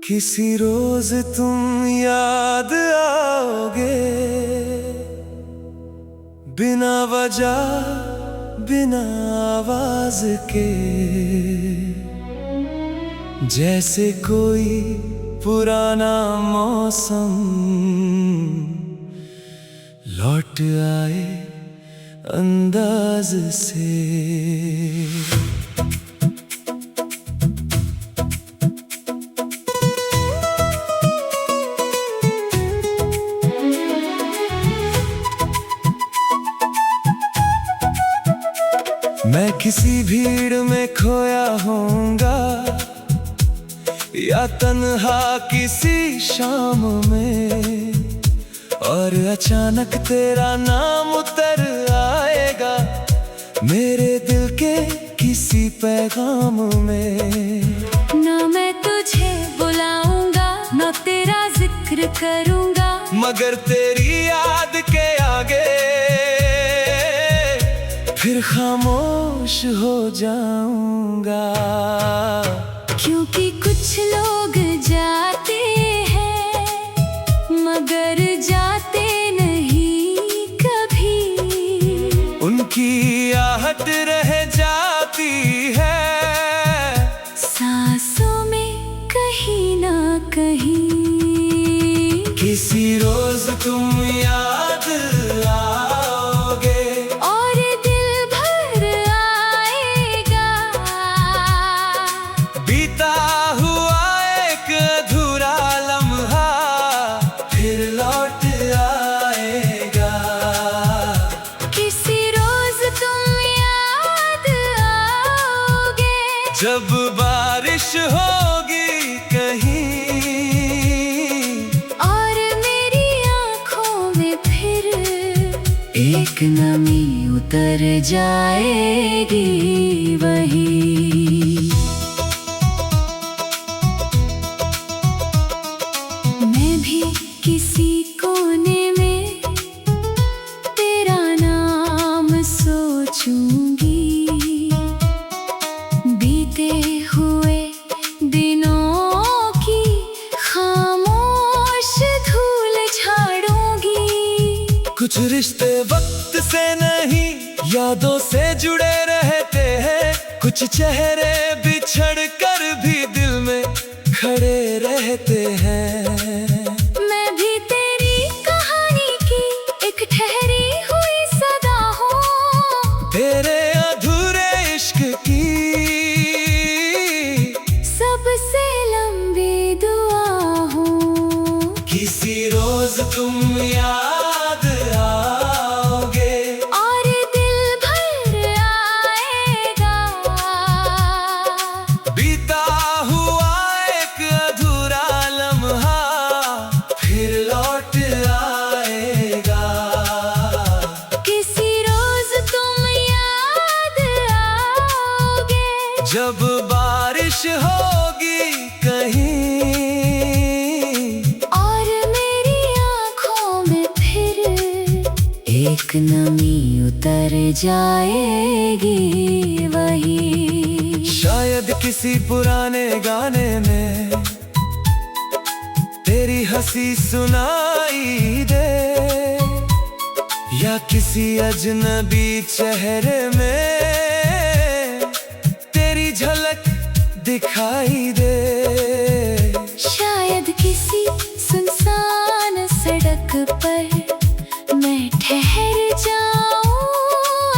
किसी रोज तुम याद आओगे, बिना वजह बिना आवाज के, जैसे कोई पुराना मौसम लौट आए अंदाज से। मैं किसी भीड़ में खोया होऊंगा या तन्हा किसी शाम में, और अचानक तेरा नाम उतर आएगा मेरे दिल के किसी पैगाम में। ना मैं तुझे बुलाऊंगा ना तेरा जिक्र करूंगा, मगर तेरी याद के आगे फिर खामोश हो जाऊंगा। क्योंकि कुछ लोग जाते हैं मगर जाते नहीं कभी, उनकी आहट रह जाती है सांसों में कहीं ना कहीं। किसी रोज तुम याद आओगे और दिल भर आएगा बीता हुआ एक अधूरा लम्हा फिर लौट आएगा। किसी रोज तुम याद आओगे, जब बारिश होगी कहीं और मेरी आँखों में फिर एक नमी उतर जाएगी वही। मैं भी किसी कोने में तेरा नाम सोचूंगी, बीते हुए दिनों की खामोश धूल झाड़ूंगी। कुछ रिश्ते वक्त से नहीं यादों से जुड़े रहते हैं, कुछ चेहरे बिछड़ कर भी दिल में खड़े रहते हैं। मैं भी तेरी कहानी की एक ठहरी हुई सदा हूँ, तेरे अधूरे इश्क की सबसे लंबी दुआ हूँ। किसी रोज तुम याद आओगे और दिल भर आएगा बीता हुआ एक अधूरा लम्हा फिर लौट आएगा। किसी रोज तुम याद आओगे, जब बारिश होगी कहीं और मेरी आँखों में फिर एक नमी उतर जाएगी वही। शायद किसी पुराने गाने में तेरी हंसी सुनाई दे, या किसी अजनबी चेहरे में तेरी झलक दिखाई दे। शायद किसी सुनसान सड़क पर मैं ठहर जाऊं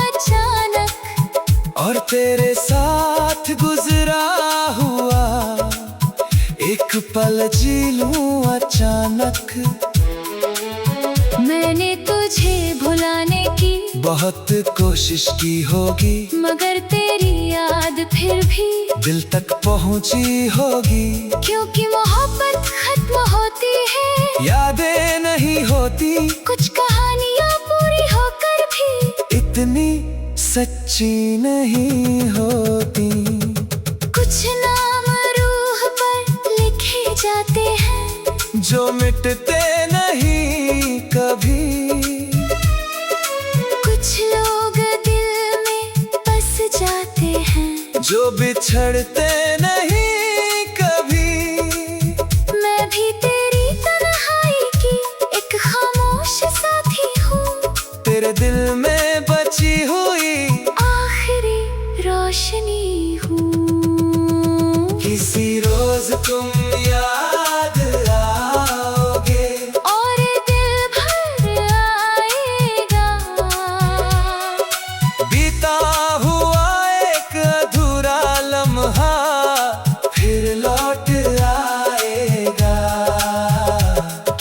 अचानक, और तेरे साथ गुजरा हुआ एक पल जी लूं अचानक। मैंने तुझे भुलाने की बहुत कोशिश की होगी मगर तेरी याद फिर भी दिल तक पहुंची होगी। क्योंकि मोहब्बत खत्म होती है यादें नहीं होती, कुछ कहानियां पूरी होकर भी इतनी सच्ची नहीं होती। हैं जो बिछड़ते नहीं कभी। मैं भी तेरी तन्हाई की एक खामोश साथी हूँ, तेरे दिल में बची हुई आखिरी रोशनी हूँ। किसी रोज तुम याद आओगे और दिल भर आएगा, बीता हुआ एक अधूरा लम्हा फिर लौट आएगा।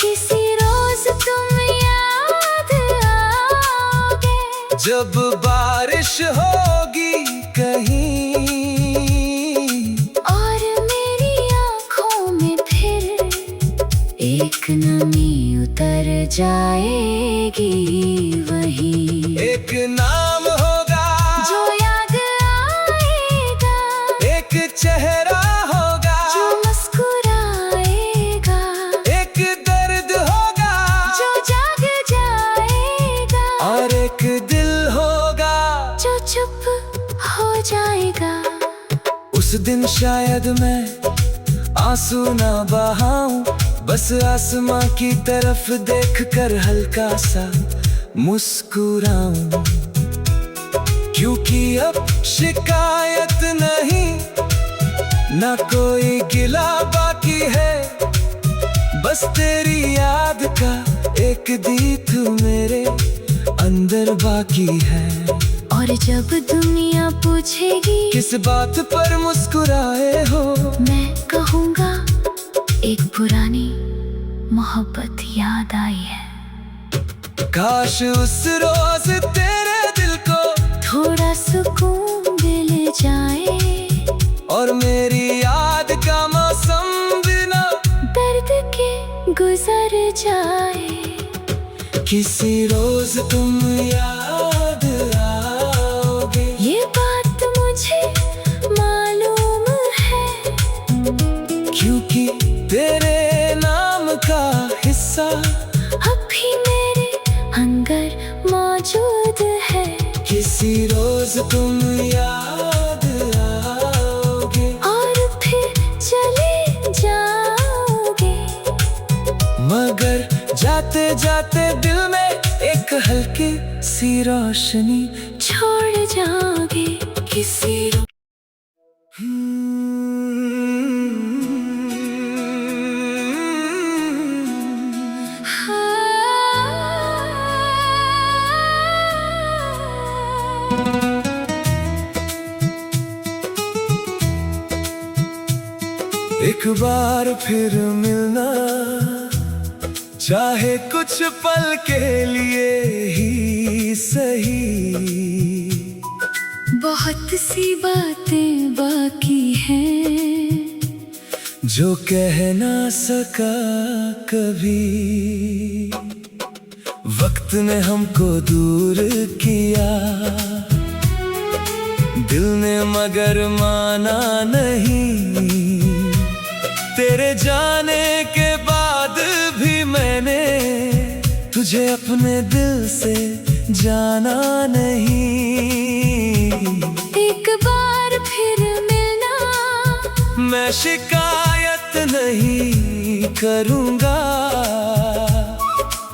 किसी रोज तुम याद आओगे, जब बारिश होगी कहीं और मेरी आँखों में फिर एक नमी उतर जाएगी। वही एक नाम होगा जो याद आएगा, एक चेहरा होगा जो मुस्कुराएगा, एक दर्द होगा जो जाग जाएगा, और एक दिल होगा जो चुप हो जाएगा। उस दिन शायद मैं आंसू ना बहाऊं, बस आसमां की तरफ देखकर हल्का सा मुस्कुराऊं। क्योंकि अब शिकायत नहीं, ना कोई गिला बाकी है, बस तेरी याद का एक दीप मेरे अंदर बाकी है। और जब दुनिया पूछेगी किस बात पर मुस्कुराए हो, मैं कहूँगा एक पुरानी मोहब्बत याद आई है। काश उस रोज तेरे दिल को थोड़ा सुकून मिल जाए, और मेरी याद का मौसम बिना दर्द के गुजर जाए। किसी रोज तुम याद आओगे, ये बात मुझे मालूम है, क्योंकि तेरे नाम का हिस्सा अब भी मेरे अंदर मौजूद है। किसी रोज तुम याद आओगे, और फिर चले जाओगे, मगर जाते जाते दिल में एक हल्की सी रोशनी छोड़ जाओगे। किसी एक बार फिर मिलना, चाहे कुछ पल के लिए ही सही। बहुत सी बातें बाकी हैं जो कह ना सका कभी, वक्त ने हमको दूर किया, दिल ने मगर माना नहीं। तेरे जाने के बाद भी मैंने तुझे अपने दिल से जाना नहीं। एक बार फिर मिलना, मैं शिकायत नहीं करूँगा,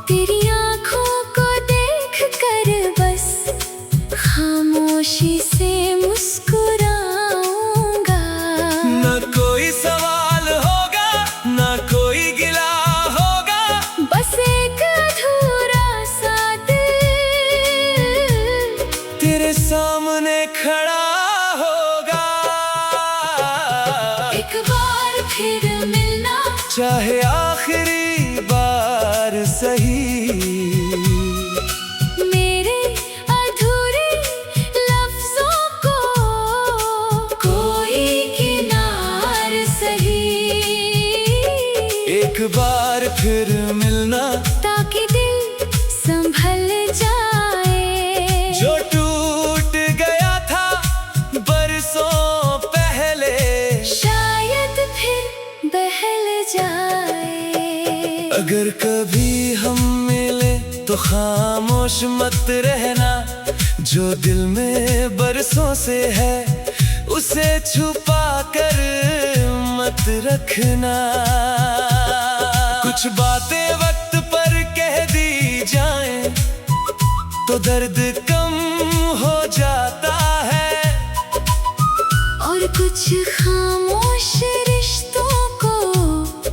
तेरी आँखों को देख कर बस खामोशी से मुस्कुराऊंगा। न कोई सवाल होगा, न कोई गिला होगा, बस एक अधूरा सा दिल तेरे सामने खड़ा होगा। एक बार फिर मिलना, चाहे आखिरी बार सही, मेरे अधूरे लफ्जों को कोई किनार सही। एक बार फिर मिलना, ताकि दिल संभल जाए, जो टूट गया था बरसों पहले, शायद फिर बहल जाए। अगर कभी हम मिले तो खामोश मत रहना, जो दिल में बरसों से है उसे छुपा कर मत रखना। कुछ बातें वक्त पर कह दी जाएं तो दर्द कम हो जाता है, और कुछ खामोश रिश्तों को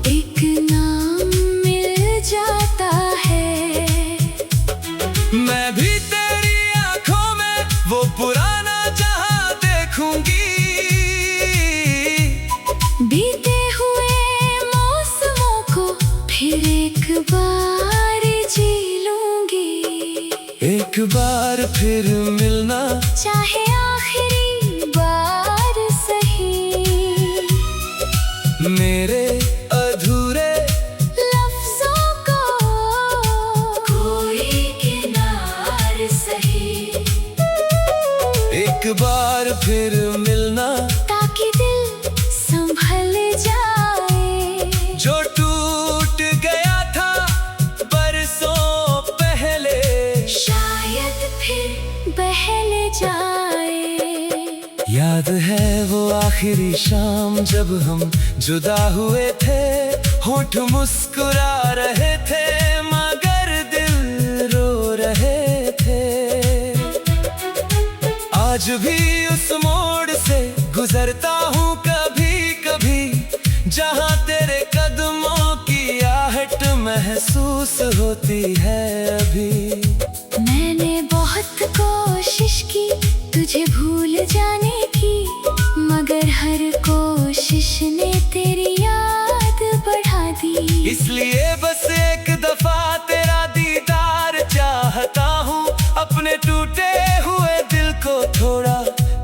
एक नाम मिल जाता है। मैं भी तेरी आंखों में वो पुराना जहां देखूंगी, बीते हुए मौसमों को फिर एक बार जी लूंगी। एक बार फिर मिलना, चाहे आखिरी बार सही, मेरे अधूरे लफ्जों को कोई किनार सही। एक बार फिर मिलना, ताकि दिल संभल जाए। जो टूट गया था बरसों पहले, शायद फिर बहल जाए। याद है वो आखिरी शाम जब हम जुदा हुए थे, होंठ मुस्कुरा रहे थे मगर दिल रो रहे थे। आज भी उस मोड़ से गुजरता हूँ कभी कभी, जहाँ तेरे कदमों की आहट महसूस होती है अभी। मैंने बहुत कोशिश की तुझे भूल जाने की, मगर हर कोशिश ने तेरी याद बढ़ा दी। इसलिए बस एक दफा तेरा दीदार चाहता हूँ, अपने टूटे हुए दिल को थोड़ा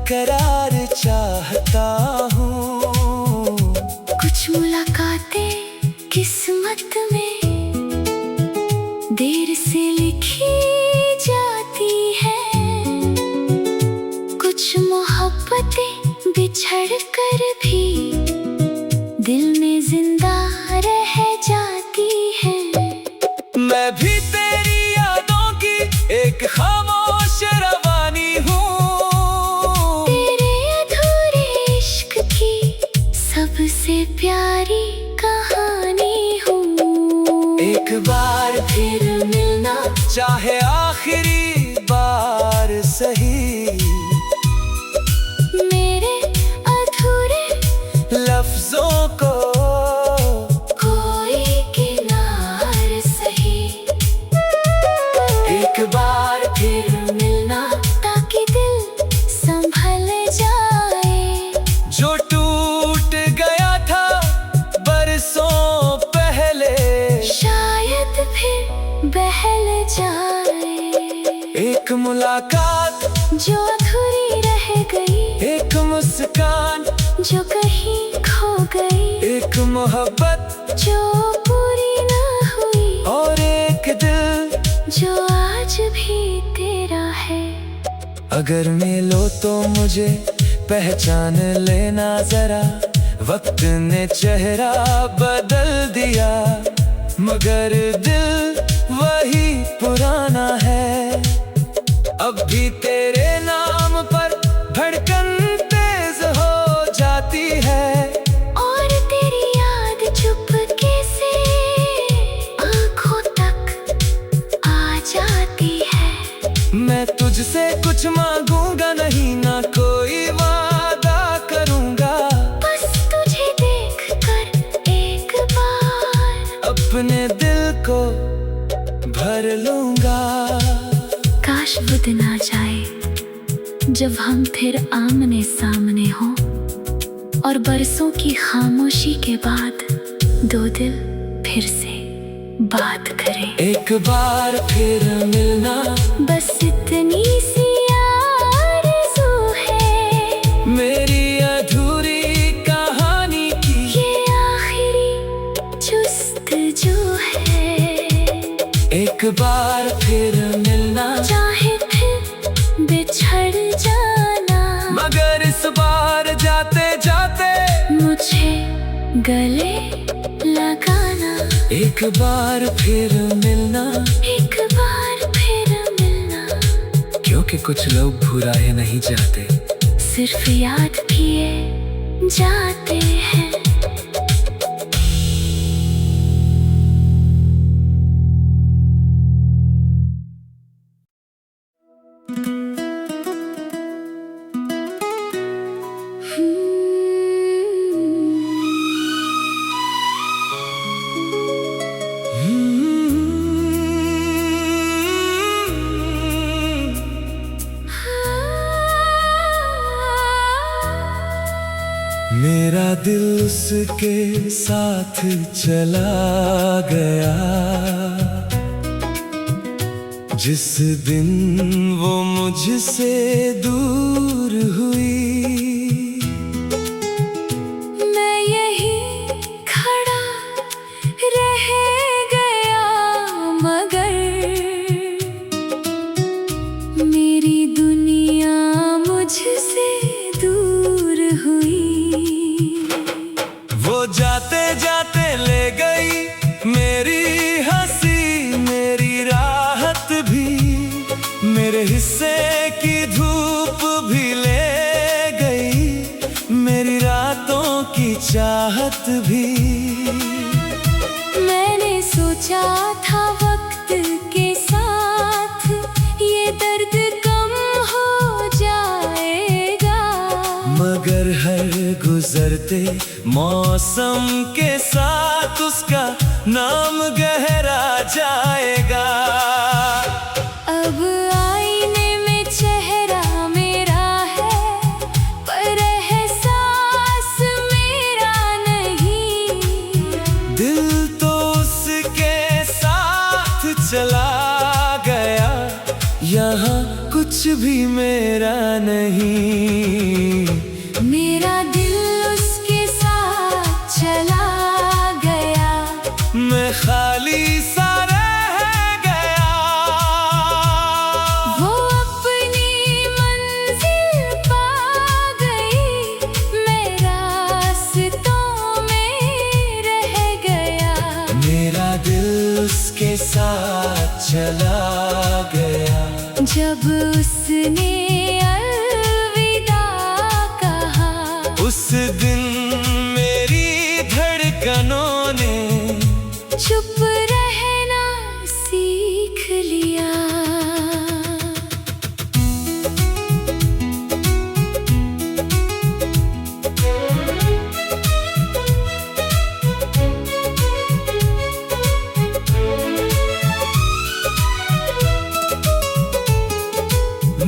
करार चाहता हूँ। कुछ मुलाकातें किस्मत में देर से लिखी जाती हैं, कुछ मोहब्बतें बिछड़ कर भी दिल में जिंदा रह जाती हैं। मैं भी तेरी यादों की एक खामोश रवानी हूँ, तेरे अधूरे इश्क की सबसे प्यारी कहानी हूँ। एक बार फिर मिलना, चाहे आखिरी बार सही, मेरे अधूरे लफ्जों को कोई किनार सही। एक बार फिर मिलना, ताकि दिल संभल जाए। जो टूट गया था बरसों पहले, शायद फिर बहल जाए। एक मुलाकात जो अधूरी रह गई, एक मुस्कान जो कहीं खो गई, एक मोहब्बत जो पूरी न हुई, और एक दिल जो आज भी तेरा है। अगर मिलो तो मुझे पहचान लेना जरा, वक्त ने चेहरा बदल दिया मगर दिल वही पुराना है। अब भी तेरे नाम पर धड़कन तेज हो जाती है, और तेरी याद चुपके से आंखों तक आ जाती है। मैं तुझसे कुछ मांगूंगा नहीं, ना कोई वादा करूंगा, बस तुझे देखकर एक बार अपने दिल को भर लूंगा। काश वो दिन आ जाए जब हम फिर आमने सामने हों, और बरसों की खामोशी के बाद दो दिल फिर से बात करें। एक बार फिर मिलना, बस इतनी सी आरज़ू है मेरी अधूरी कहानी की, ये आखिरी जुस्तजू है। एक बार फिर मिलना, चाहे फिर बिछड़ जाना, मगर इस बार जाते जाते मुझे गले लगाना। एक बार फिर मिलना, एक बार फिर मिलना, क्योंकि कुछ लोग भुलाए नहीं जाते, सिर्फ याद किए जाते हैं। मेरा दिल उसके साथ चला गया जिस दिन वो मुझसे दूर हुई। मैं यही खड़ा रह गया मगर मेरी दुनिया मुझसे दूर हुई। वो जाते जाते ले गई मेरी हंसी, मेरी राहत भी, मेरे हिस्से की धूप भी ले गई, मेरी रातों की चाहत भी। मैंने सोचा था वक्त के साथ ये दर्द कम हो जाएगा, मगर हर गुजरते मौसम के साथ उसका नाम गहरा जाएगा। अब आईने में चेहरा मेरा है पर एहसास मेरा नहीं। दिल तो उसके साथ चला गया, यहाँ कुछ भी मेरा नहीं। मेरा दिल उसके साथ चला गया, मैं खाली सा रह गया। वो अपनी मंजिल पा गई, मैं रास्तों में रह गया। मेरा दिल उसके साथ चला गया जब उसने अलविदा कहा, उस दिन मेरी धड़कनों ने चुप रहना सीख लिया।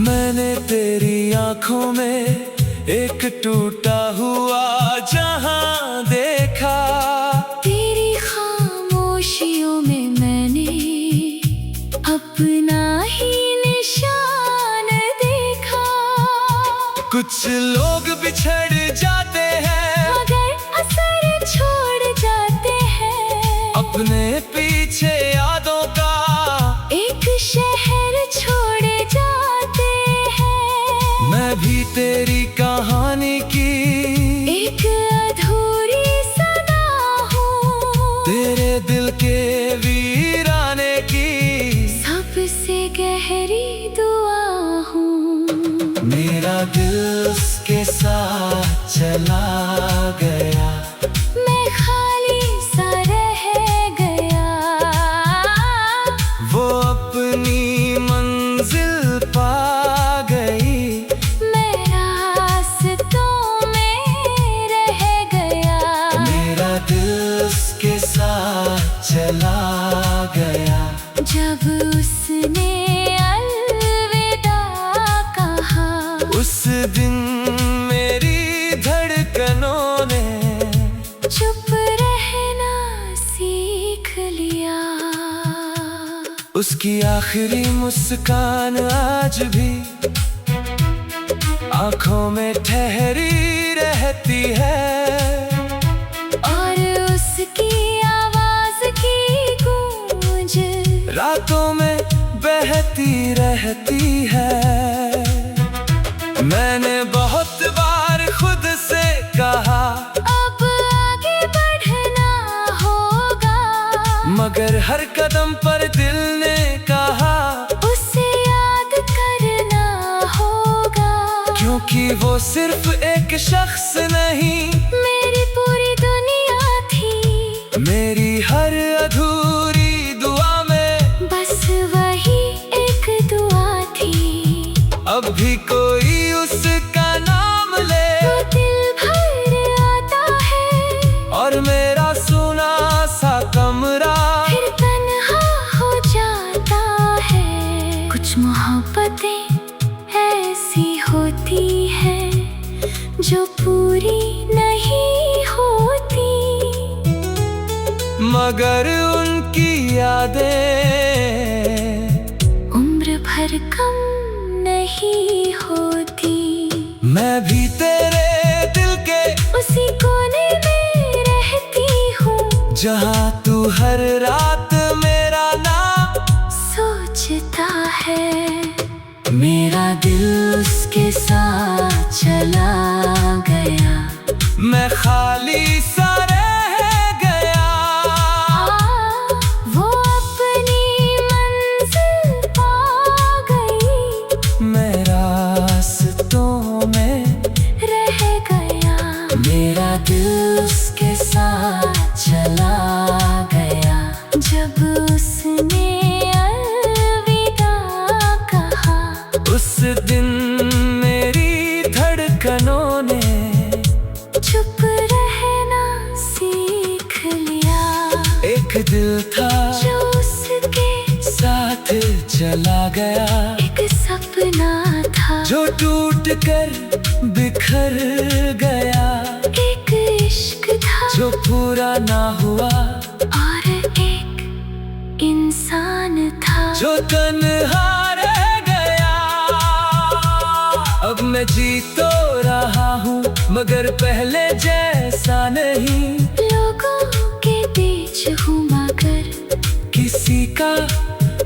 मैंने तेरी आंखों में एक टूटा हुआ जहां देखा, तेरी खामोशियों में मैंने अपना ही निशान देखा। कुछ लोग बिछड़ जाते हैं मगर असर छोड़ जाते हैं, अपने पीछे यादों का एक शहर छोड़ जाते हैं। मैं भी तेरी कहानी की एक अधूरी सदा हूँ, तेरे दिल के वीराने की सबसे गहरी दुआ हूँ। मेरा दिल उसके साथ चला गया, मैं खाली सा रह गया। वो अपनी मंजिल पा गई, मैं रास्तों में रह गया। मेरा दिल उसके साथ चला गया जब उसने अलविदा कहा, उस दिन मेरी धड़कनों ने चुप रहना सीख लिया। उसकी आखिरी मुस्कान आज भी आंखों में ठहरी रहती है, और उसकी आवाज की गूंज रातों में बहती रहती है। मैंने बहुत बार खुद से कहा अब आगे बढ़ना होगा, मगर हर कदम पर दिल ने कहा उसे याद करना होगा। क्योंकि वो वो सिर्फ एक शख्स नहीं, मेरी पूरी दुनिया थी। मेरी हर अधूरी दुआ में बस वही एक दुआ थी। अब भी कोई उसका नाम ले, वो दिल भर आता है। और मेरा सुना सा कमरा फिर तन्हा हो जाता है। कुछ मोहब्बतें ऐसी होती है जो पूरी नहीं होती, मगर उनकी यादें उम्र भर कम नहीं होती। मैं भी तेरे दिल के उसी कोने में रहती हूँ जहाँ तू हर रात मेरा नाम सोचता है। मेरा दिल उसके साथ चला गया, मैं खाली सा रह गया। वो अपनी मंजिल पा गई, मैं रास्तों में रह गया। मेरा दिल उसके साथ चला गया, जब उसने अलविदा कहा। उस दिन मेरी धड़कनों ने चुप रहना सीख लिया। एक दिल था जो उसके साथ चला गया, एक सपना था जो टूट कर बिखर गया, एक इश्क था जो पूरा ना हुआ, और एक इंसान था जो तन्हा रह गया। अब मैं जी तो रहा हूँ मगर पहले जैसा नहीं, लोगों के बीच हूँ मगर किसी का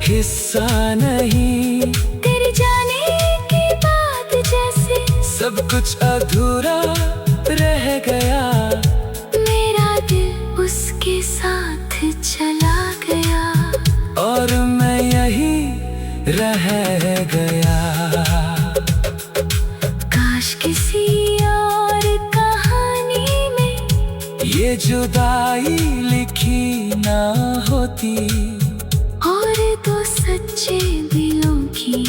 हिस्सा नहीं। तेरे जाने के बाद जैसे सब कुछ अधूरा रह गया, मेरा दिल उसके साथ चला गया, और मैं यही रह गया। काश किसी और कहानी में ये जुदाई लिखी ना होती, और दो सच्चे दिलों की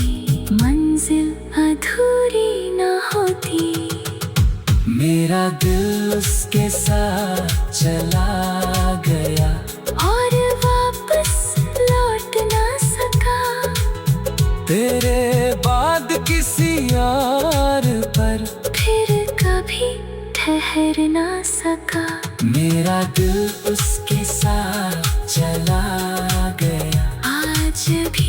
मंजिल अधूरी न होती। मेरा दिल उसके साथ चला गया, और वापस लौट ना सका, तेरे बाद किसी और पर फिर कभी ठहर ना सका। मेरा दिल उसके साथ चला गया, आज भी